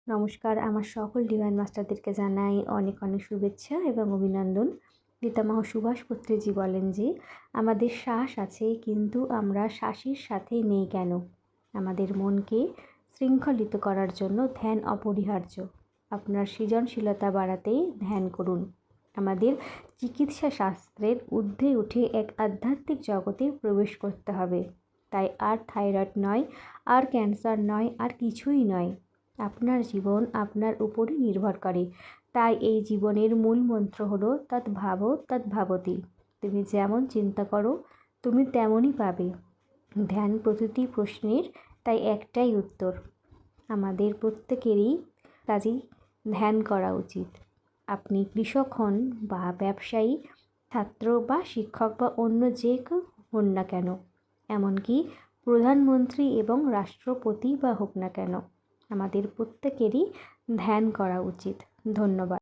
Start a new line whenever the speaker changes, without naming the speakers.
নমস্কার, আমার সকল ডিভাইন মাস্টারদেরকে জানাই অনেক অনেক শুভেচ্ছা এবং অভিনন্দন। পিতামহ সুভাষ পত্রীজি বলেন যে আমাদের শ্বাস আছে, কিন্তু আমরা শ্বাসের সাথে নেই কেন? আমাদের মনকে শৃঙ্খলিত করার জন্য ধ্যান অপরিহার্য। আপনার সৃজনশীলতা বাড়াতে ধ্যান করুন। আমাদের চিকিৎসা শাস্ত্রের ঊর্ধ্বে উঠে এক আধ্যাত্মিক জগতে প্রবেশ করতে হবে। তাই আর থাইরয়েড নয়, আর ক্যান্সার নয়, আর কিছুই নয়। আপনার জীবন আপনার উপরই নির্ভর করে। তাই এই জীবনের মূল মন্ত্র হলো তদ্ভাবো তদ্ভাবতি। তুমি যেমন চিন্তা করো তুমি তেমনই পাবে। ধ্যান প্রতিটি প্রশ্নের তাই একটাই উত্তর। আমাদের প্রত্যেকেরই কাজেই ধ্যান করা উচিত। আপনি কৃষক হন বা ব্যবসায়ী, ছাত্র বা শিক্ষক বা অন্য যে কেউ হন না কেন, এমনকি প্রধানমন্ত্রী এবং রাষ্ট্রপতি বা হোক না কেন, আমাদের প্রত্যেকেরই ধ্যান করা উচিত। ধন্যবাদ।